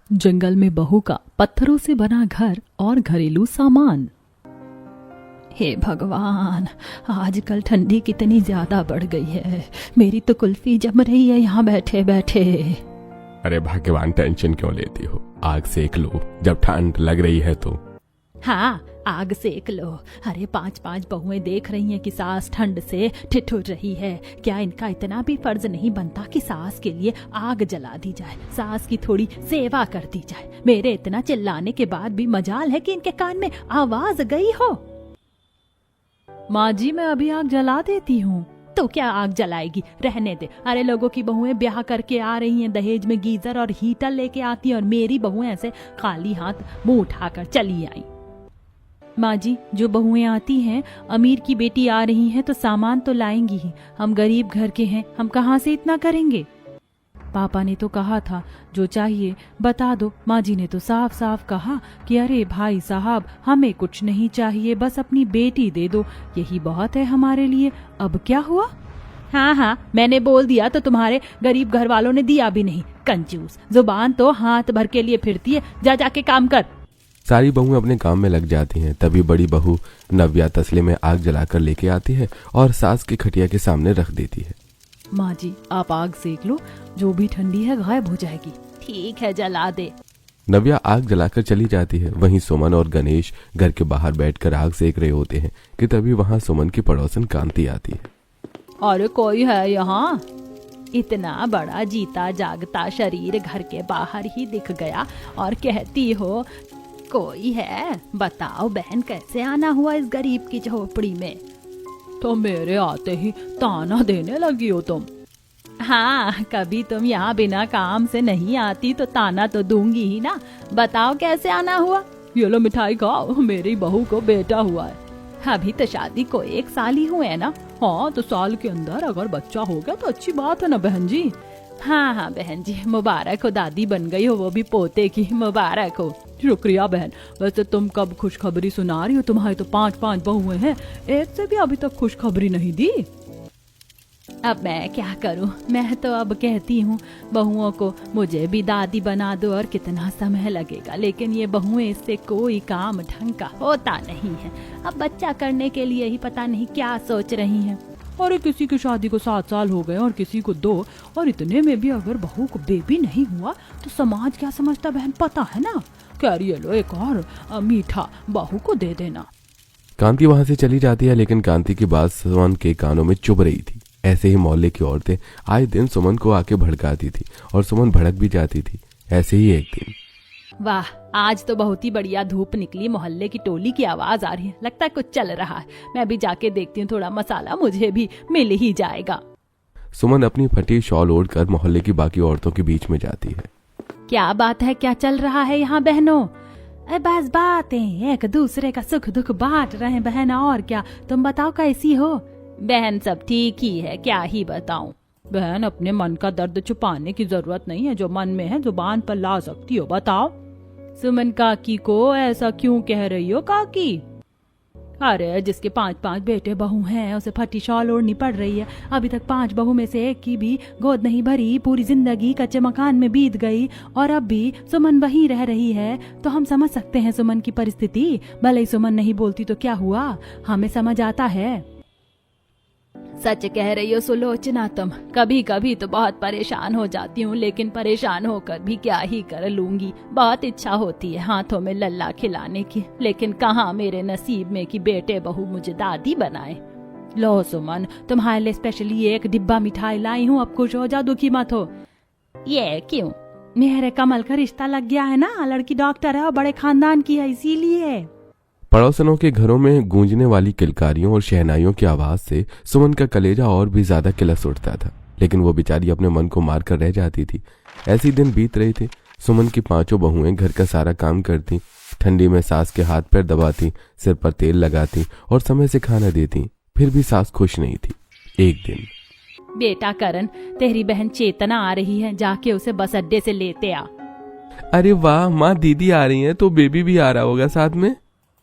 जंगल में बहू का पत्थरों से बना घर और घरेलू सामान। हे भगवान, आजकल ठंडी कितनी ज्यादा बढ़ गई है। मेरी तो कुल्फी जम रही है यहाँ बैठे बैठे। अरे भगवान, टेंशन क्यों लेती हो? आग सेक लो जब ठंड लग रही है तो। हाँ, आग सेक लो। अरे 5-5 बहुएं देख रही हैं कि सास ठंड से ठिठुर रही है। क्या इनका इतना भी फर्ज नहीं बनता कि सास के लिए आग जला दी जाए, सास की थोड़ी सेवा कर दी जाए। मेरे इतना चिल्लाने के बाद भी मजाल है कि इनके कान में आवाज गई हो। माँ जी, मैं अभी आग जला देती हूँ। तो क्या आग जलाएगी, रहने दे। अरे लोगों की बहुएं ब्याह करके आ रही हैं, दहेज में गीजर और हीटर लेके आती हैं, और मेरी बहुएं ऐसे खाली हाथ मुंह उठाकर चली आई। माँ जी, जो बहुएं आती हैं, अमीर की बेटी आ रही हैं तो सामान तो लाएंगी ही। हम गरीब घर के हैं, हम कहाँ से इतना करेंगे? पापा ने तो कहा था जो चाहिए बता दो। माँ जी ने तो साफ साफ कहा कि अरे भाई साहब, हमें कुछ नहीं चाहिए, बस अपनी बेटी दे दो, यही बहुत है हमारे लिए। अब क्या हुआ? हाँ, मैंने बोल दिया तो तुम्हारे गरीब घर वालों ने दिया भी नहीं। कंजूस, जुबान तो हाथ भर के लिए फिरती है। जा जाके काम कर। सारी बहुएं अपने काम में लग जाती हैं। तभी बड़ी बहू नव्या तसले में आग जलाकर लेके आती है और सास की खटिया के सामने रख देती है। माँ जी, आप आग सेक लो, जो भी ठंडी है गायब हो जाएगी। ठीक है, जला दे। नव्या आग जलाकर चली जाती है। वहीं सुमन और गणेश घर के बाहर बैठकर आग सेक रहे होते हैं कि तभी वहाँ सुमन की पड़ोसन कांति आती है। अरे कोई है यहाँ? इतना बड़ा जीता जागता शरीर घर के बाहर ही दिख गया और कहती हो कोई है? बताओ बहन, कैसे आना हुआ इस गरीब की झोपड़ी में? तो मेरे आते ही ताना देने लगी हो तुम। हाँ, कभी तुम यहाँ बिना काम से नहीं आती तो ताना तो दूंगी ही ना। बताओ कैसे आना हुआ? ये लो मिठाई खाओ, मेरी बहू को बेटा हुआ है। अभी तो शादी को 1 साल ही हुए है ना। हाँ, तो साल के अंदर अगर बच्चा हो गया तो अच्छी बात है ना बहन जी। हाँ बहन जी, मुबारक हो, दादी बन गई हो, वो भी पोते की। मुबारक हो। शुक्रिया बहन। वैसे तुम कब खुशखबरी सुना रही हो? तुम्हारी तो 5-5 बहुएं हैं, एक से भी अभी तक खुशखबरी नहीं दी। अब मैं क्या करूं? मैं तो अब कहती हूँ बहुओं को मुझे भी दादी बना दो, और कितना समय लगेगा, लेकिन ये बहुएं, इससे कोई काम ढंग का होता नहीं है। अब बच्चा करने के लिए ही पता नहीं क्या सोच रही हैं। और किसी की शादी को 7 साल हो गए और किसी को 2, और इतने में भी अगर बहू को बेबी नहीं हुआ तो समाज क्या समझता बहन, पता है ना? कह रही है लो एक और मीठा बहू को दे देना। कांति वहां से चली जाती है, लेकिन कांति की बात सुमन के कानों में चुभ रही थी। ऐसे ही मोहल्ले की औरतें आए दिन सुमन को आके भड़काती थी और सुमन भड़क भी जाती थी। ऐसे ही एक दिन, वाह, आज तो बहुत ही बढ़िया धूप निकली। मोहल्ले की टोली की आवाज आ रही है, लगता है कुछ चल रहा है। मैं भी जाके देखती हूँ, थोड़ा मसाला मुझे भी मिल ही जाएगा। सुमन अपनी फटी शॉल ओढ़कर मोहल्ले की बाकी औरतों के बीच में जाती है। क्या बात है, क्या चल रहा है यहाँ बहनों? बस बातें, एक दूसरे का सुख दुख बांट रहे हैं बहन, और क्या। तुम बताओ कैसी हो? बहन सब ठीक ही है, क्या ही बताऊं। बहन, अपने मन का दर्द छुपाने की जरूरत नहीं है, जो मन में है जुबान पर ला सकती हो। बताओ। सुमन काकी को ऐसा क्यों कह रही हो काकी? अरे जिसके 5-5 बेटे बहू हैं, उसे फटी शॉल ओढ़नी पड़ रही है। अभी तक 5 बहू में से एक की भी गोद नहीं भरी, पूरी जिंदगी कच्चे मकान में बीत गई, और अब भी सुमन वहीं रह रही है। तो हम समझ सकते हैं सुमन की परिस्थिति। भले ही सुमन नहीं बोलती तो क्या हुआ, हमें समझ आता है। सच कह रही हो सुलोचना तुम। कभी कभी तो बहुत परेशान हो जाती हूँ, लेकिन परेशान होकर भी क्या ही कर लूंगी। बहुत इच्छा होती है हाथों में लल्ला खिलाने की, लेकिन कहाँ मेरे नसीब में कि बेटे बहू मुझे दादी बनाए। लो सुमन, तुम्हारे लिए स्पेशली एक डिब्बा मिठाई लाई हूँ, अब खुश हो जाओ, दुखी मत हो। ये क्यों? मेरे कमल का रिश्ता लग गया है ना, लड़की डॉक्टर है और बड़े खानदान की है, इसीलिए। पड़ोसनों के घरों में गूंजने वाली किलकारियों और शहनाइयों की आवाज से सुमन का कलेजा और भी ज्यादा किलस उठता था, लेकिन वो बेचारी अपने मन को मार कर रह जाती थी। ऐसे दिन बीत रहे थे। सुमन की 5 बहुएं घर का सारा काम करती, ठंडी में सास के हाथ पैर दबाती, सिर पर तेल लगाती और समय से खाना देती, फिर भी सास खुश नहीं थी। एक दिन, बेटा करण, तेरी बहन चेतना आ रही है, जाके उसे बस अड्डे से लेते आ। अरे वाह माँ, दीदी आ रही है तो बेबी भी आ रहा होगा साथ में?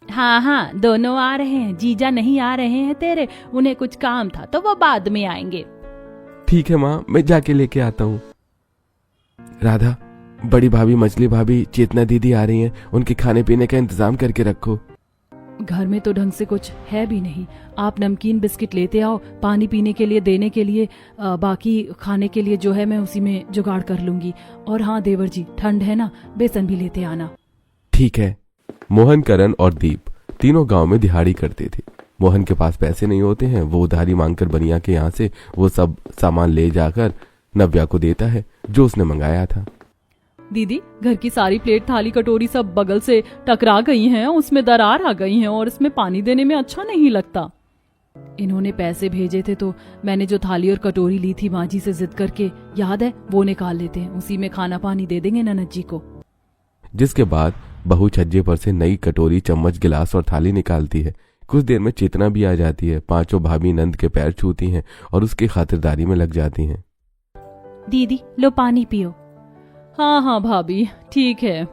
हाँ, दोनों आ रहे हैं। जीजा नहीं आ रहे हैं तेरे, उन्हें कुछ काम था तो वो बाद में आएंगे। ठीक है माँ, मैं जाके लेके आता हूँ। राधा, बड़ी भाभी, मछली भाभी, चेतना दीदी आ रही हैं, उनके खाने पीने का इंतजाम करके रखो। घर में तो ढंग से कुछ है भी नहीं। आप नमकीन बिस्किट लेते आओ, पानी पीने के लिए देने के लिए, बाकी खाने के लिए जो है मैं उसी में जुगाड़ कर लूंगी। और हाँ देवर जी, ठंड है ना, बेसन भी लेते आना। ठीक है। मोहन, करण और दीप तीनों गांव में दिहाड़ी करते थे। मोहन के पास पैसे नहीं होते हैं, वो उधारी मांगकर बनिया के यहाँ से वो सब सामान ले जाकर नव्या को देता है जो उसने मंगाया था। दीदी, घर की सारी प्लेट थाली कटोरी सब बगल से टकरा गई हैं, उसमें दरार आ गई हैं और इसमें पानी देने में अच्छा नहीं लगता। इन्होंने पैसे भेजे थे तो मैंने जो थाली और कटोरी ली थी माँ जी से जिद करके, याद है, वो निकाल लेते हैं, उसी में खाना पानी दे देंगे ननद जी को। जिसके बाद बहू छज्जे पर से नई कटोरी, चम्मच, गिलास और थाली निकालती है। कुछ देर में चेतना भी आ जाती है। पांचों भाभी नंद के पैर छूती हैं और उसकी खातिरदारी में लग जाती हैं। दीदी लो पानी पियो। हाँ हाँ भाभी, ठीक है।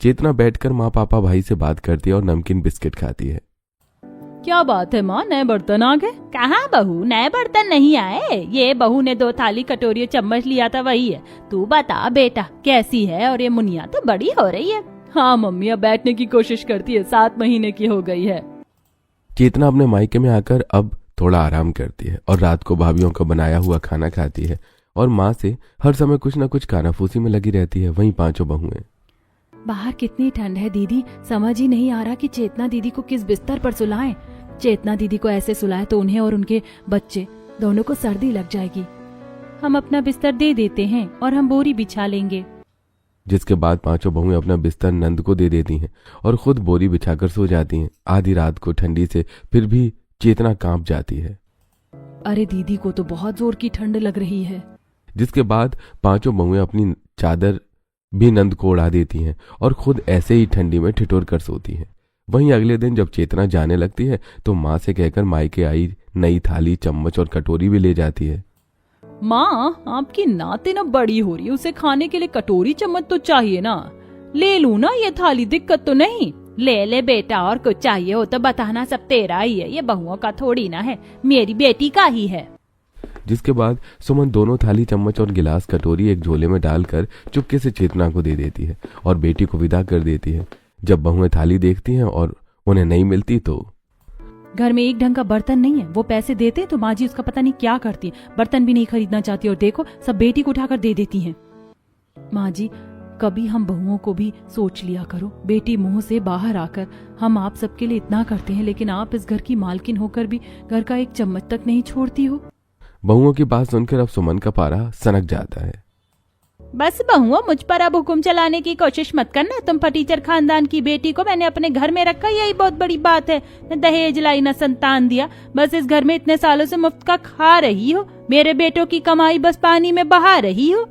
चेतना बैठकर माँ, पापा, भाई से बात करती है और नमकीन बिस्किट खाती है। क्या बात है माँ, नए बर्तन आ गए? कहाँ बहू, नए बर्तन नहीं आए। ये बहू ने 2 थाली कटोरी चम्मच लिया था, वही है। तू बता बेटा कैसी है? और ये मुनिया तो बड़ी हो रही है। हाँ मम्मी, अब बैठने की कोशिश करती है, 7 महीने की हो गई है। चेतना अपने मायके में आकर अब थोड़ा आराम करती है और रात को भाभीयों का बनाया हुआ खाना खाती है और माँ से हर समय कुछ न कुछ कानाफूसी में लगी रहती है। वहीं पांचों बहुएं। बाहर कितनी ठंड है दीदी, समझ ही नहीं आ रहा कि चेतना दीदी को किस बिस्तर पर सुलाएं। चेतना दीदी को ऐसे सुलाए तो उन्हें और उनके बच्चे दोनों को सर्दी लग जाएगी। हम अपना बिस्तर दे देते हैं और हम बोरी बिछा लेंगे। जिसके बाद पांचों बहुएं अपना बिस्तर नंद को दे देती हैं और खुद बोरी बिछाकर सो जाती हैं। आधी रात को ठंडी से फिर भी चेतना कांप जाती है। अरे दीदी को तो बहुत जोर की ठंड लग रही है। जिसके बाद पांचों बहुएं अपनी चादर भी नंद को उड़ा देती हैं और खुद ऐसे ही ठंडी में ठिठुर कर सोती हैं। वहीं अगले दिन जब चेतना जाने लगती है तो माँ से कहकर मायके आई नई थाली, चम्मच और कटोरी भी ले जाती है। माँ, आपकी नाते न बड़ी हो रही है, उसे खाने के लिए कटोरी चम्मच तो चाहिए ना। ले लूं ना ये थाली, दिक्कत तो नहीं? ले ले बेटा, और कुछ चाहिए हो तो बताना, सब तेरा ही है। ये बहुओं का थोड़ी ना है, मेरी बेटी का ही है। जिसके बाद सुमन दोनों थाली, चम्मच और गिलास, कटोरी एक झोले में डालकर चुपके से चेतना को दे देती है और बेटी को विदा कर देती है। जब बहुएं थाली देखती हैं और उन्हें नहीं मिलती तो घर में एक ढंग का बर्तन नहीं है, वो पैसे देते तो माँ जी उसका पता नहीं क्या करती है, बर्तन भी नहीं खरीदना चाहती और देखो सब बेटी को उठाकर दे देती हैं। माँ जी, कभी हम बहुओं को भी सोच लिया करो। बेटी मुंह से बाहर आकर हम आप सबके लिए इतना करते हैं, लेकिन आप इस घर की मालकिन होकर भी घर का एक चम्मच तक नहीं छोड़ती हो। बहुओं की बात सुनकर अब सुमन का पारा सनक जाता है। बस बहुओं, मुझ पर अब हुक्म चलाने की कोशिश मत करना। तुम फटीचर खानदान की बेटी को मैंने अपने घर में रखा, यही बहुत बड़ी बात है। न दहेज लाई, न संतान दिया, बस इस घर में इतने सालों से मुफ्त का खा रही हो। मेरे बेटों की कमाई बस पानी में बहा रही हो।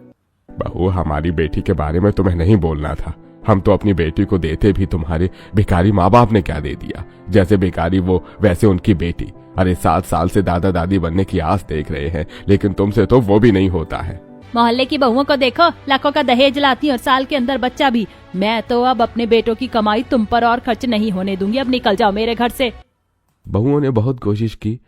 बहू, हमारी बेटी के बारे में तुम्हें नहीं बोलना था। हम तो अपनी बेटी को देते भी तुम्हारे भिखारी माँ बाप ने क्या दे दिया। जैसे भिखारी वो, वैसे उनकी बेटी। अरे 7 साल से दादा दादी बनने की आस देख रहे हैं, लेकिन तुमसे तो वो भी नहीं होता है। मोहल्ले की बहुओं को देखो, लाखों का दहेज लाती और साल के अंदर बच्चा भी। मैं तो अब अपने बेटों की कमाई तुम पर और खर्च नहीं होने दूंगी। अब निकल जाओ मेरे घर से। बहुओं ने बहुत कोशिश की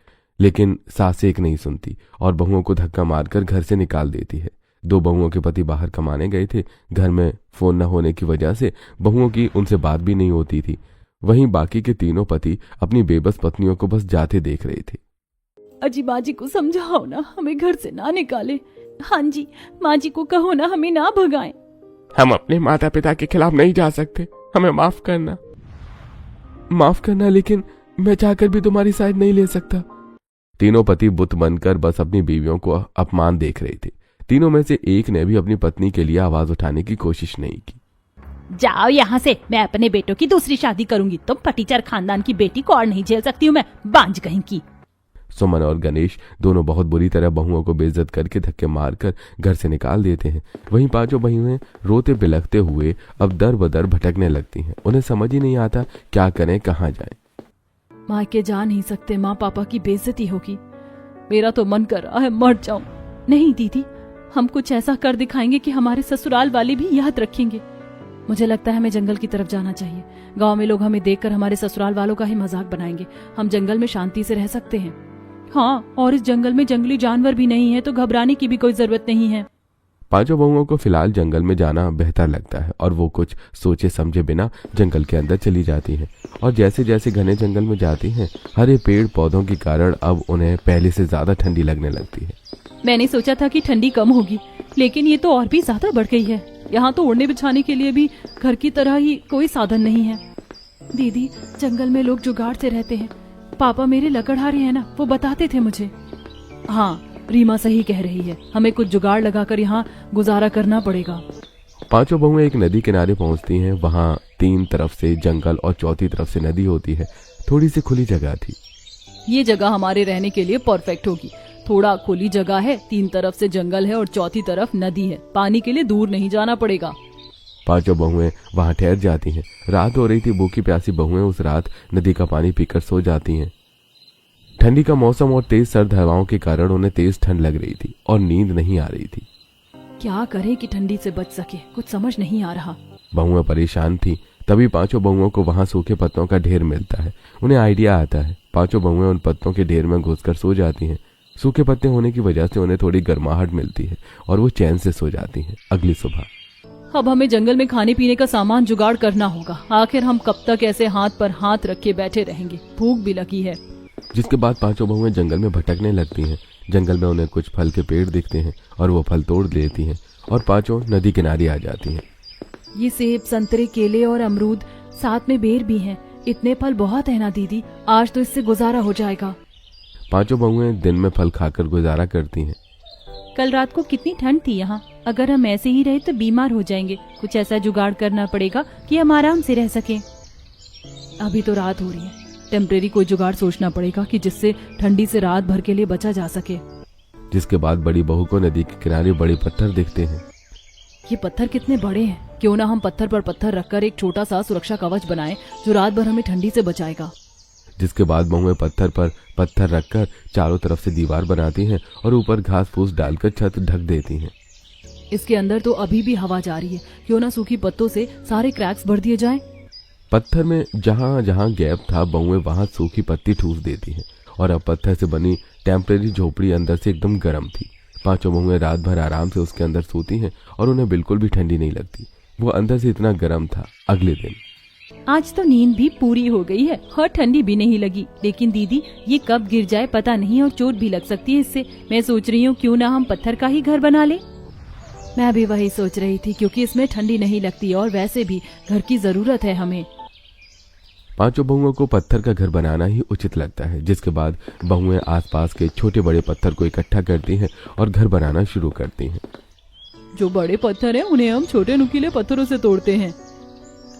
लेकिन सास एक नहीं सुनती और बहुओं को धक्का मारकर घर से निकाल देती है। 2 बहुओं के पति बाहर कमाने गए थे। घर में फोन न होने की वजह से बहुओं की उनसे बात भी नहीं होती थी। वहीं बाकी के तीनों पति अपनी बेबस पत्नियों को बस जाते देख रहे थे। अजी माँ जी को समझाओ ना, हमें घर से ना निकाले। हाँ जी, माँ जी को कहो ना, हमें ना भगाएं। हम अपने माता पिता के खिलाफ नहीं जा सकते, हमें माफ करना। माफ करना, लेकिन मैं चाहकर भी तुम्हारी साइड नहीं ले सकता। तीनों पति बुत बनकर बस अपनी बीवियों को अपमान देख रहे थे। तीनों में से एक ने भी अपनी पत्नी के लिए आवाज उठाने की कोशिश नहीं की। जाओ यहाँ से, मैं अपने बेटों की दूसरी शादी करूंगी। तुम फटीचर खानदान की बेटी को और नहीं झेल सकती हूँ मैं, बांझ कहीं की। सुमन और गणेश दोनों बहुत बुरी तरह बहुओं को बेइज्जत करके धक्के मारकर घर से निकाल देते हैं। वहीं पांचों बहनें रोते बिलखते हुए अब दर बदर भटकने लगती हैं। उन्हें समझ ही नहीं आता क्या करें, कहाँ जाएं। मायके जा नहीं सकते, माँ पापा की बेइज्जती होगी। मेरा तो मन कर रहा है मर जाऊं। नहीं दीदी, हम कुछ ऐसा कर दिखाएंगे कि हमारे ससुराल वाले भी याद रखेंगे। मुझे लगता है हमें जंगल की तरफ जाना चाहिए। गांव में लोग हमें देखकर हमारे ससुराल वालों का ही मजाक बनाएंगे। हम जंगल में शांति से रह सकते हैं। हाँ, और इस जंगल में जंगली जानवर भी नहीं है तो घबराने की भी कोई जरूरत नहीं है। पांचों बहुओं को फिलहाल जंगल में जाना बेहतर लगता है और वो कुछ सोचे समझे बिना जंगल के अंदर चली जाती हैं। और जैसे जैसे घने जंगल में जाती हैं, हरे पेड़ पौधों के कारण अब उन्हें पहले से ज्यादा ठंडी लगने लगती है। मैंने सोचा था कि ठंडी कम होगी, लेकिन ये तो और भी ज्यादा बढ़ गई है। यहाँ तो ओढ़ने बिछाने के लिए भी घर की तरह ही कोई साधन नहीं है। दीदी, जंगल में लोग जुगाड़ से रहते हैं। पापा मेरे लकड़हारे हैं ना, वो बताते थे मुझे। हाँ, रीमा सही कह रही है, हमें कुछ जुगाड़ लगाकर यहाँ गुजारा करना पड़ेगा। पांचों बहुएं एक नदी किनारे पहुंचती हैं। वहां 3 तरफ से जंगल और चौथी तरफ से नदी होती है। थोड़ी सी खुली जगह थी। ये जगह हमारे रहने के लिए परफेक्ट होगी। थोड़ा खुली जगह है, 3 तरफ से जंगल है और चौथी तरफ नदी है। पानी के लिए दूर नहीं जाना पड़ेगा। पांचों बहुएं वहां ठहर जाती हैं। रात हो रही थी। भूखी प्यासी बहुएं उस रात नदी का पानी पीकर सो जाती हैं। ठंडी का मौसम और तेज सर्द हवाओं के कारण उन्हें तेज ठंड लग रही थी और नींद नहीं आ रही थी। क्या करें कि ठंडी से बच सके, कुछ समझ नहीं आ रहा। बहुएं परेशान थी। तभी पांचों बहुओं को वहां सूखे पत्तों का ढेर मिलता है। उन्हें आइडिया आता है। पांचों बहुएं उन पत्तों के ढेर में घुसकर सो जाती हैं। सूखे पत्ते होने की वजह से उन्हें थोड़ी गर्माहट मिलती है और वो चैन से सो जाती हैं। अगली सुबह अब हमें जंगल में खाने पीने का सामान जुगाड़ करना होगा। आखिर हम कब तक ऐसे हाथ पर हाथ रखे बैठे रहेंगे? भूख भी लगी है। जिसके बाद पांचों बहुएं जंगल में भटकने लगती हैं। जंगल में उन्हें कुछ फल के पेड़ दिखते हैं और वो फल तोड़ लेती हैं और पांचों नदी किनारे आ जाती हैं। ये सेब, संतरे, केले और अमरूद, साथ में बेर भी हैं। इतने फल बहुत है ना दीदी, आज तो इससे गुजारा हो जाएगा। पांचों बहुएं दिन में फल खाकर गुजारा करती हैं। कल रात को कितनी ठंड थी यहाँ। अगर हम ऐसे ही रहे तो बीमार हो जाएंगे। कुछ ऐसा जुगाड़ करना पड़ेगा कि हम आराम से रह सकें। अभी तो रात हो रही है, टेम्परेरी कोई जुगाड़ सोचना पड़ेगा कि जिससे ठंडी से रात भर के लिए बचा जा सके। जिसके बाद बड़ी बहू को नदी के किनारे बड़े पत्थर दिखते हैं। ये पत्थर कितने बड़े हैं। क्यों ना हम पत्थर पर पत्थर रखकर एक छोटा सा सुरक्षा कवच बनाएं जो रात भर हमें ठंडी से बचाएगा। जिसके बाद बहुएं पत्थर पर पत्थर रखकर चारों तरफ से दीवार बनाती हैं और ऊपर घास फूस डालकर छत ढक देती हैं। इसके अंदर तो अभी भी हवा जा रही है। क्यों ना सूखी पत्तों से सारे क्रैक्स भर दिए जाएं। पत्थर में जहां जहां गैप था, बहुएं वहां सूखी पत्ती ठूस देती हैं और अब पत्थर से बनी टेम्परेरी झोपड़ी अंदर से एकदम गर्म थी। पांचों बहुएं रात भर आराम से उसके अंदर सोती हैं और उन्हें बिल्कुल भी ठंडी नहीं लगती। वो अंदर से इतना गर्म था। अगले दिन आज तो नींद भी पूरी हो गई है और ठंडी भी नहीं लगी। लेकिन दीदी, ये कब गिर जाए पता नहीं और चोट भी लग सकती है इससे। मैं सोच रही हूँ क्यों ना हम पत्थर का ही घर बना ले। मैं भी वही सोच रही थी, क्योंकि इसमें ठंडी नहीं लगती और वैसे भी घर की जरूरत है हमें। पांचों बहुओं को पत्थर का घर बनाना ही उचित लगता है। जिसके बाद बहुएं आसपास के छोटे बड़े पत्थर को इकट्ठा करती हैं और घर बनाना शुरू करती हैं। जो बड़े पत्थर हैं उन्हें हम छोटे नुकीले पत्थरों से तोड़ते हैं।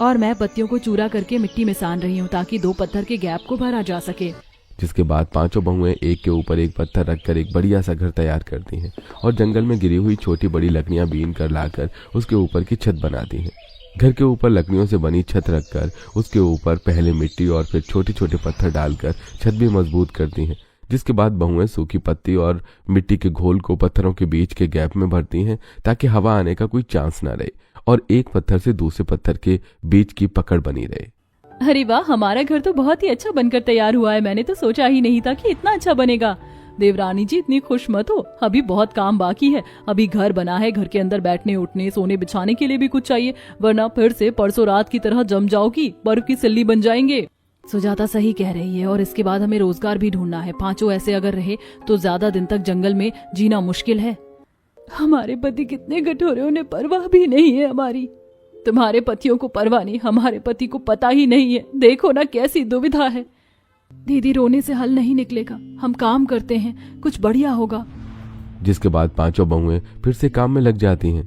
और मैं पत्तियों को चूरा करके मिट्टी में सान रही हूँ ताकि 2 पत्थर के गैप को भरा जा सके। जिसके बाद पांचों बहुएं एक के ऊपर एक पत्थर रखकर एक बढ़िया सा घर तैयार करती हैं और जंगल में गिरी हुई छोटी बड़ी लकड़ियां बीन कर लाकर उसके ऊपर की छत बनाती हैं। घर के ऊपर लकड़ियों से बनी छत रखकर उसके ऊपर पहले मिट्टी और फिर छोटे छोटे पत्थर डालकर छत भी मजबूत करती हैं। जिसके बाद बहुएं सूखी पत्ती और मिट्टी के घोल को पत्थरों के बीच के गैप में भरती हैं ताकि हवा आने का कोई चांस ना रहे और एक पत्थर से दूसरे पत्थर के बीच की पकड़ बनी रहे। अरे वाह, हमारा घर तो बहुत ही अच्छा बनकर तैयार हुआ है। मैंने तो सोचा ही नहीं था कि इतना अच्छा बनेगा। देवरानी जी, इतनी खुश मत हो, अभी बहुत काम बाकी है। अभी घर बना है, घर के अंदर बैठने उठने सोने बिछाने के लिए भी कुछ चाहिए, वरना फिर से परसों रात की तरह जम जाओगी, बर्फ की सिल्ली बन जाएंगे। सुजाता सही कह रही है और इसके बाद हमें रोजगार भी ढूंढना है। पांचों ऐसे अगर रहे तो ज्यादा दिन तक जंगल में जीना मुश्किल है। हमारे पति कितने कठोर हैं, उन्हें परवाह भी नहीं है हमारी। तुम्हारे पतियों को परवाह नहीं, हमारे पति को पता ही नहीं है। देखो ना कैसी दुविधा है। दीदी, रोने से हल नहीं निकलेगा, हम काम करते हैं, कुछ बढ़िया होगा। जिसके बाद पांचों बहुएं फिर से काम में लग जाती हैं।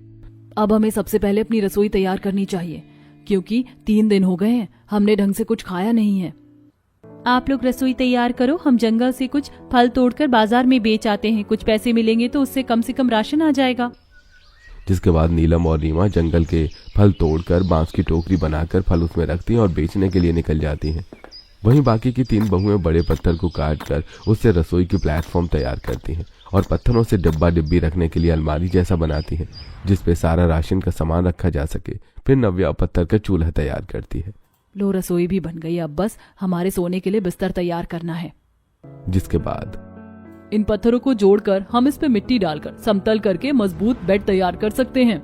अब हमें सबसे पहले अपनी रसोई तैयार करनी चाहिए, क्योंकि 3 दिन हो गए हैं हमने ढंग से कुछ खाया नहीं है। आप लोग रसोई तैयार करो, हम जंगल से कुछ फल तोड़कर बाजार में बेच आते हैं। कुछ पैसे मिलेंगे तो उससे कम से कम राशन आ जाएगा। जिसके बाद नीलम और रीमा जंगल के फल तोड़कर बांस की टोकरी बनाकर फल उसमें रखती हैं और बेचने के लिए निकल जाती हैं। वहीं बाकी की 3 बहुएं बड़े पत्थर को काटकर उससे रसोई की प्लेटफॉर्म तैयार करती हैं और पत्थरों से डिब्बा डिब्बी रखने के लिए अलमारी जैसा बनाती हैं जिसपे सारा राशन का सामान रखा जा सके। फिर नव्या पत्थर का चूल्हा तैयार करती है। लो, रसोई भी बन गई, अब बस हमारे सोने के लिए बिस्तर तैयार करना है। जिसके बाद इन पत्थरों को जोड़कर हम इस पे मिट्टी डालकर समतल करके मजबूत बेड तैयार कर सकते हैं।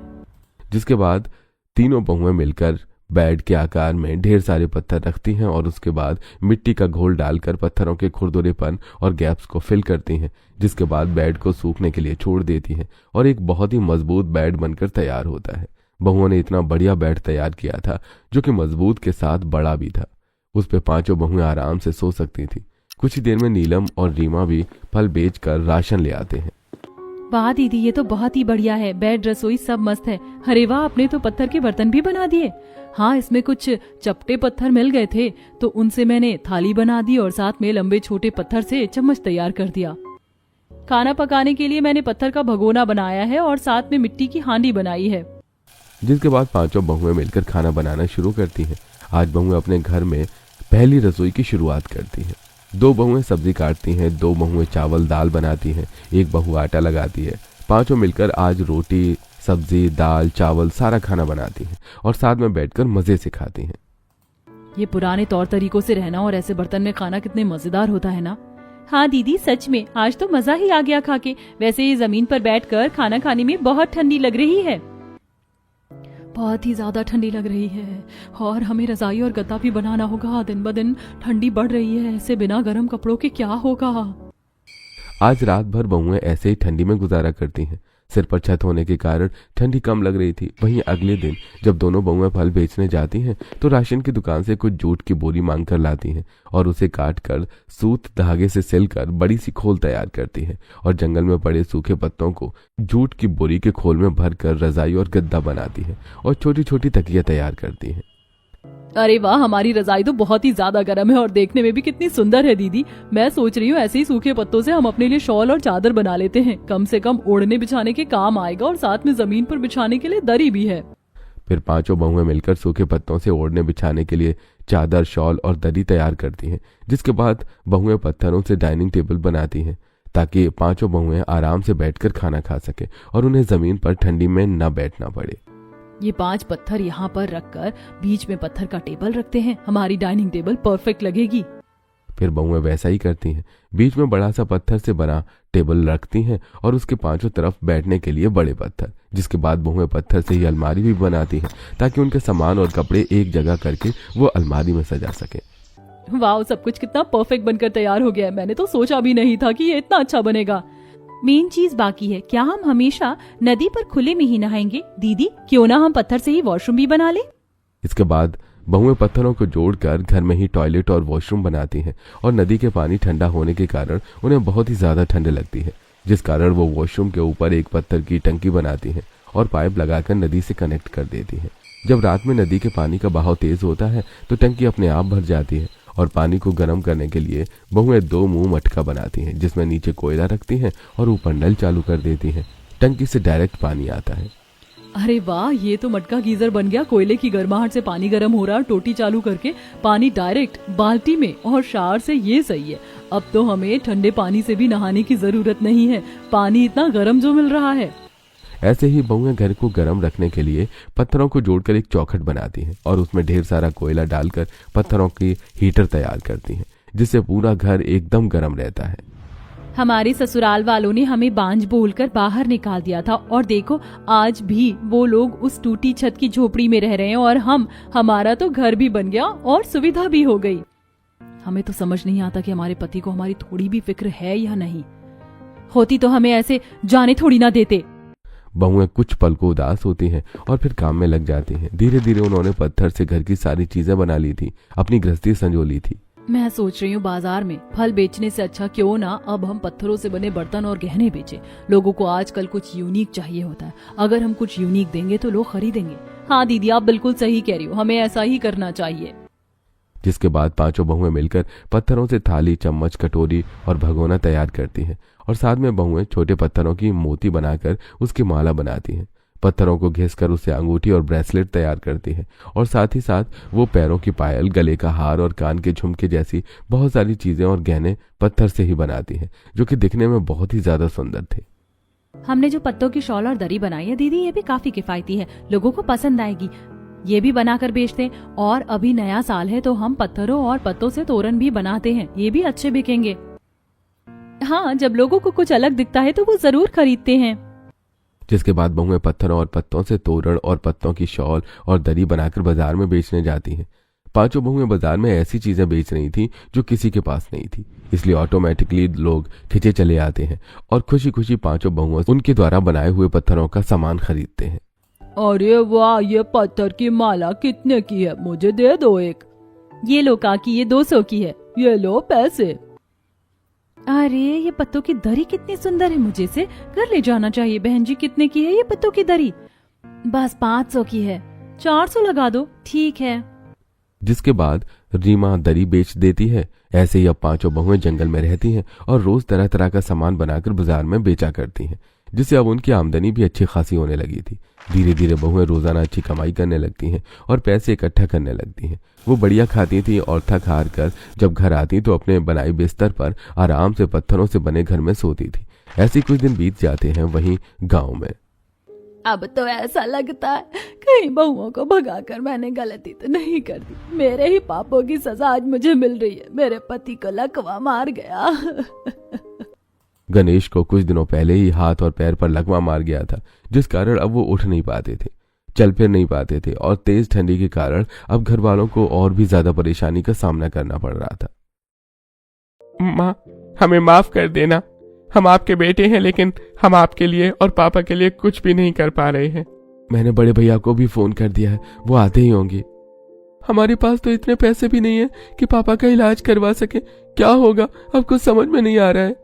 जिसके बाद तीनों बहुएं मिलकर बेड के आकार में ढेर सारे पत्थर रखती हैं और उसके बाद मिट्टी का घोल डालकर पत्थरों के खुरदुरेपन और गैप्स को फिल करती हैं। जिसके बाद बेड को सूखने के लिए छोड़ देती हैं और एक बहुत ही मजबूत बेड बनकर तैयार होता है। बहुओं ने इतना बढ़िया बेड तैयार किया था जो कि मजबूत के साथ बड़ा भी था। उस पे पांचों बहुएं आराम से सो सकती थी। कुछ ही देर में नीलम और रीमा भी फल बेचकर राशन ले आते हैं। वाह दीदी, ये तो बहुत ही बढ़िया है। बेड, रसोई सब मस्त है। अरे वाह, आपने तो पत्थर के बर्तन भी बना दिए। हाँ, इसमें कुछ चपटे पत्थर मिल गए थे तो उनसे मैंने थाली बना दी और साथ में लंबे छोटे पत्थर से चम्मच तैयार कर दिया। खाना पकाने के लिए मैंने पत्थर का भगोना बनाया है और साथ में मिट्टी की हांडी बनाई है। जिसके बाद पांचों बहुएं मिलकर खाना बनाना शुरू करती हैं। आज बहुएं अपने घर में पहली रसोई की शुरुआत करती हैं। 2 बहुएं सब्जी काटती हैं, 2 बहुएं चावल दाल बनाती हैं, 1 बहू आटा लगाती है। पांचों मिलकर आज रोटी, सब्जी, दाल, चावल सारा खाना बनाती हैं और साथ में बैठकर मजे से खाती हैं। ये पुराने तौर तरीकों से रहना और ऐसे बर्तन में खाना कितने मजेदार होता है ना। हाँ दीदी, सच में आज तो मजा ही आ गया खा के। वैसे ये जमीन पर बैठकर खाना खाने में बहुत ठंडी लग रही है। बहुत ही ज्यादा ठंडी लग रही है और हमें रजाई और गद्दा भी बनाना होगा। दिन ब दिन ठंडी बढ़ रही है, ऐसे बिना गर्म कपड़ों के क्या होगा। आज रात भर बहुएं ऐसे ही ठंडी में गुजारा करती हैं। सिर पर छत होने के कारण ठंडी कम लग रही थी। वहीं अगले दिन जब दोनों बहुएं फल बेचने जाती हैं तो राशन की दुकान से कुछ जूट की बोरी मांग कर लाती हैं और उसे काट कर सूत धागे से सिलकर बड़ी सी खोल तैयार करती हैं और जंगल में पड़े सूखे पत्तों को जूट की बोरी के खोल में भरकर रजाई और गद्दा बनाती हैं और छोटी छोटी तकिया तैयार करती हैं। अरे वाह, हमारी रजाई तो बहुत ही ज्यादा गर्म है और देखने में भी कितनी सुंदर है दीदी। मैं सोच रही हूँ ऐसे ही सूखे पत्तों से हम अपने लिए शॉल और चादर बना लेते हैं। कम से कम ओढ़ने बिछाने के काम आएगा और साथ में जमीन पर बिछाने के लिए दरी भी है। फिर पांचों बहुएं मिलकर सूखे पत्तों से ओढ़ने बिछाने के लिए चादर, शॉल और दरी तैयार करती हैं। जिसके बाद बहुएं पत्थरों से डाइनिंग टेबल बनाती हैं ताकि पांचों बहुएं आराम से बैठकर खाना खा सके और उन्हें जमीन पर ठंडी में न बैठना पड़े। ये 5 पत्थर यहाँ पर रखकर बीच में पत्थर का टेबल रखते हैं। हमारी डाइनिंग टेबल परफेक्ट लगेगी। फिर बहुएं वैसा ही करती हैं। बीच में बड़ा सा पत्थर से बना टेबल रखती हैं और उसके पांचों तरफ बैठने के लिए बड़े पत्थर। जिसके बाद बहुएं पत्थर से ही अलमारी भी बनाती हैं ताकि उनके सामान और कपड़े एक जगह करके वो अलमारी में सजा सके। वाह, सब कुछ कितना परफेक्ट बनकर तैयार हो गया है। मैंने तो सोचा भी नहीं था कि ये इतना अच्छा बनेगा। मेन चीज बाकी है, क्या हम हमेशा नदी पर खुले में ही नहाएंगे? दीदी, क्यों ना हम पत्थर से ही वॉशरूम भी बना ले। इसके बाद बहुएं पत्थरों को जोड़कर घर में ही टॉयलेट और वॉशरूम बनाती हैं और नदी के पानी ठंडा होने के कारण उन्हें बहुत ही ज्यादा ठंड लगती है। जिस कारण वो वॉशरूम के ऊपर एक पत्थर की टंकी बनाती हैं और पाइप लगाकर नदी से कनेक्ट कर देती हैं। जब रात में नदी के पानी का बहाव तेज होता है तो टंकी अपने आप भर जाती है और पानी को गर्म करने के लिए बहुएं 2 मुंह मटका बनाती हैं जिसमें नीचे कोयला रखती हैं और ऊपर नल चालू कर देती हैं। टंकी से डायरेक्ट पानी आता है। अरे वाह, ये तो मटका गीजर बन गया। कोयले की गर्माहट से पानी गर्म हो रहा है, टोटी चालू करके पानी डायरेक्ट बाल्टी में और शावर से। ये सही है। अब तो हमें ठंडे पानी से भी नहाने की जरूरत नहीं है, पानी इतना गर्म जो मिल रहा है। ऐसे ही बहुएं घर को गर्म रखने के लिए पत्थरों को जोड़कर एक चौखट बनाती हैं और उसमें ढेर सारा कोयला डालकर पत्थरों की हीटर तैयार करती हैं जिससे पूरा घर एकदम गर्म रहता है। हमारे ससुराल वालों ने हमें बांझ बोलकर बाहर निकाल दिया था और देखो आज भी वो लोग उस टूटी छत की झोपड़ी में रह रहे हैं और हमारा तो घर भी बन गया और सुविधा भी हो गई। हमें तो समझ नहीं आता कि हमारे पति को हमारी थोड़ी भी फिक्र है या नहीं। होती तो हमें ऐसे जाने थोड़ी ना देते। बहुएं कुछ पल को उदास होती हैं और फिर काम में लग जाती हैं। धीरे धीरे उन्होंने पत्थर से घर की सारी चीजें बना ली थी, अपनी गृहस्थी संजो ली थी। मैं सोच रही हूँ बाजार में फल बेचने से अच्छा क्यों ना अब हम पत्थरों से बने बर्तन और गहने बेचें। लोगों को आजकल कुछ यूनिक चाहिए होता है। अगर हम कुछ यूनिक देंगे तो लोग खरीदेंगे। हाँ दीदी, आप बिल्कुल सही कह रही हो, हमें ऐसा ही करना चाहिए। जिसके बाद पांचों बहुएं मिलकर पत्थरों से थाली, चम्मच, कटोरी और भगोना तैयार करती हैं और साथ में बहुएं छोटे पत्थरों की मोती बनाकर उसकी माला बनाती हैं। पत्थरों को घिसकर उससे अंगूठी और ब्रेसलेट तैयार करती हैं और साथ ही साथ वो पैरों की पायल, गले का हार और कान के झुमके जैसी बहुत सारी चीजें और गहने पत्थर से ही बनाती हैं जो कि दिखने में बहुत ही ज्यादा सुंदर थे। हमने जो पत्तों की शॉल और दरी बनाई है दीदी, ये भी काफी किफायती है, लोगों को पसंद आएगी। ये भी बनाकर बेचते हैं और अभी नया साल है तो हम पत्थरों और पत्तों से तोरण भी बनाते हैं, ये भी अच्छे बिकेंगे। हाँ, जब लोगों को कुछ अलग दिखता है तो वो जरूर खरीदते हैं। जिसके बाद बहुएं पत्थरों और पत्तों से तोरण और पत्तों की शॉल और दरी बनाकर बाजार में बेचने जाती हैं। पांचों बहुएं बाजार में ऐसी चीजें बेच रही थी जो किसी के पास नहीं थी, इसलिए ऑटोमेटिकली लोग खिंचे चले आते हैं और खुशी खुशी पांचों बहुओं उनके द्वारा बनाए हुए पत्थरों का सामान खरीदते हैं। अरे वाह, ये पत्थर की माला कितने की है? मुझे दे दो एक। ये लो काकी, ये 200 की है। ये लो पैसे। अरे ये पत्तों की दरी कितनी सुंदर है, मुझे इसे घर ले जाना चाहिए। बहन जी कितने की है ये पत्तों की दरी? बस 500 की है। 400 लगा दो। ठीक है। जिसके बाद रीमा दरी बेच देती है। ऐसे ही अब पांचों बहुएं जंगल में रहती हैं और रोज तरह तरह का सामान बनाकर बाजार में बेचा करती हैं, जिससे अब उनकी आमदनी भी अच्छी खासी होने लगी थी। धीरे धीरे बहुएं रोजाना अच्छी कमाई करने लगती हैं और पैसे इकट्ठा करने लगती हैं। वो बढ़िया खाती थी और थक हार कर जब घर आती तो अपने बनाई बिस्तर पर आराम से पत्थरों से बने घर में सोती थी। ऐसे कुछ दिन बीत जाते हैं। वहीं गांव में अब तो ऐसा लगता है कहीं बहुओं को भगाकर मैंने गलती तो नहीं कर दी। मेरे ही पापों की सजा आज मुझे मिल रही है। मेरे पति को लकवा मार गया। गणेश को कुछ दिनों पहले ही हाथ और पैर पर लकवा मार गया था, जिस कारण अब वो उठ नहीं पाते थे, चल फिर नहीं पाते थे और तेज ठंडी के कारण अब घर वालों को और भी ज्यादा परेशानी का सामना करना पड़ रहा था। माँ, हमें माफ कर देना। हम आपके बेटे हैं, लेकिन हम आपके लिए और पापा के लिए कुछ भी नहीं कर पा रहे हैं। मैंने बड़े भैया को भी फोन कर दिया है, वो आते ही होंगे। हमारे पास तो इतने पैसे भी नहीं है कि पापा का इलाज करवा सके। क्या होगा अब कुछ समझ में नहीं आ रहा है।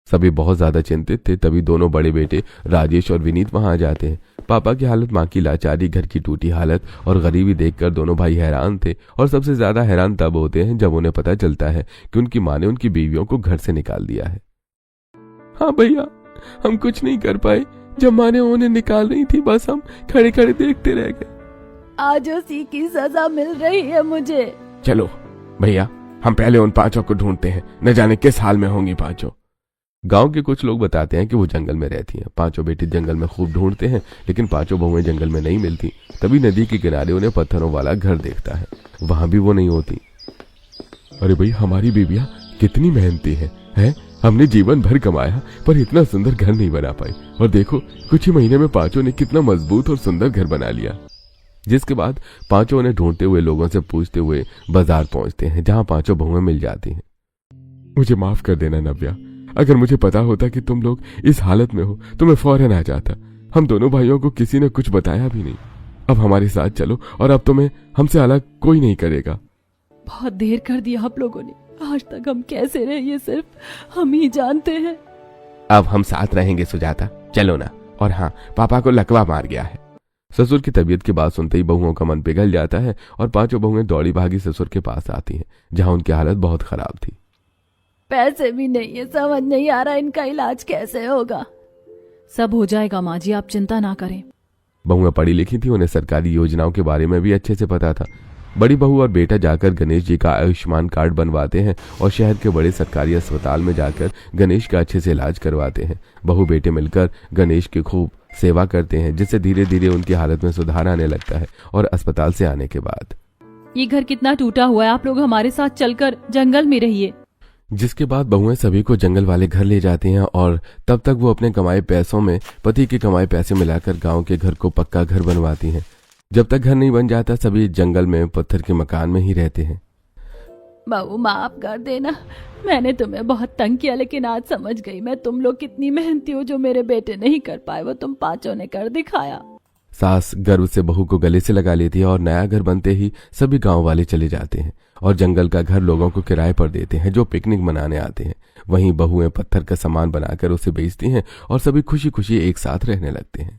सभी बहुत ज्यादा चिंतित थे। तभी दोनों बड़े बेटे राजेश और विनीत वहां आ जाते हैं। पापा की हालत, माँ की लाचारी, घर की टूटी हालत और गरीबी देखकर दोनों भाई हैरान थे और सबसे ज्यादा हैरान तब होते हैं जब उन्हें पता चलता है कि उनकी माँ ने उनकी बीवियों को घर से निकाल दिया है। हाँ भैया, हम कुछ नहीं कर पाए। जब माँ ने उन्हें निकाल रही थी, बस हम खड़े खड़े देखते रह गए। आज उसी की सजा मिल रही है मुझे। चलो भैया, हम पहले उन पांचों को ढूंढते हैं। न जाने किस हाल में होंगी पांचों। गांव के कुछ लोग बताते हैं कि वो जंगल में रहती हैं। पांचों बेटे जंगल में खूब ढूंढते हैं, लेकिन पांचों बहुएं जंगल में नहीं मिलती। तभी नदी के किनारे उन्हें पत्थरों वाला घर देखता है। वहां भी वो नहीं होती। अरे भाई, हमारी बीबियां कितनी मेहनती हैं। हमने जीवन भर कमाया पर इतना सुंदर घर नहीं बना पाई, और देखो कुछ ही महीने में पांचों ने कितना मजबूत और सुंदर घर बना लिया। जिसके बाद पांचों उन्हें ढूंढते हुए लोगों से पूछते हुए बाजार पहुंचते हैं, जहां पांचों बहुएं मिल जाती हैं। मुझे माफ कर देना नव्या। अगर मुझे पता होता कि तुम लोग इस हालत में हो तो मैं फौरन आ जाता। हम दोनों भाइयों को किसी ने कुछ बताया भी नहीं। अब हमारे साथ चलो और अब तुम्हें हमसे अलग कोई नहीं करेगा। बहुत देर कर दिया आप लोगों ने। आज तक हम कैसे रहे ये सिर्फ हम ही जानते हैं। अब हम साथ रहेंगे सुजाता, चलो ना। और हाँ, पापा को लकवा मार गया है। ससुर की तबीयत की बात सुनते ही बहुओं का मन पिघल जाता है और पांचों बहुएं दौड़ी भागी ससुर के पास आती हैं, जहां उनकी हालत बहुत खराब थी। पैसे भी नहीं है, समझ नहीं आ रहा इनका इलाज कैसे होगा। सब हो जाएगा माँ जी, आप चिंता ना करें। बहुएं पढ़ी लिखी थी, उन्हें सरकारी योजनाओं के बारे में भी अच्छे से पता था। बड़ी बहू और बेटा जाकर गणेश जी का आयुष्मान कार्ड बनवाते हैं और शहर के बड़े सरकारी अस्पताल में जाकर गणेश का अच्छे से इलाज करवाते हैं। बहू बेटे मिलकर गणेश की खूब सेवा करते हैं, जिससे धीरे धीरे उनकी हालत में सुधार आने लगता है। और अस्पताल से आने के बाद ये घर कितना टूटा हुआ है, आप लोग हमारे साथ चलकर जंगल में रहिए। जिसके बाद बहुएं सभी को जंगल वाले घर ले जाती हैं और तब तक वो अपने कमाए पैसों में पति के कमाए पैसे मिलाकर गांव के घर को पक्का घर बनवाती हैं। जब तक घर नहीं बन जाता सभी जंगल में पत्थर के मकान में ही रहते हैं। बहू माफ कर देना, मैंने तुम्हें बहुत तंग किया, लेकिन आज समझ गई मैं तुम लोग कितनी मेहनती हो। जो मेरे बेटे नहीं कर पाए वो तुम पांचों ने कर दिखाया। सास गर्व से बहू को गले से लगा लेती है और नया घर बनते ही सभी गांव वाले चले जाते हैं और जंगल का घर लोगों को किराए पर देते हैं जो पिकनिक मनाने आते हैं। वहीं बहुएं पत्थर का सामान बनाकर उसे बेचती हैं और सभी खुशी खुशी एक साथ रहने लगते हैं।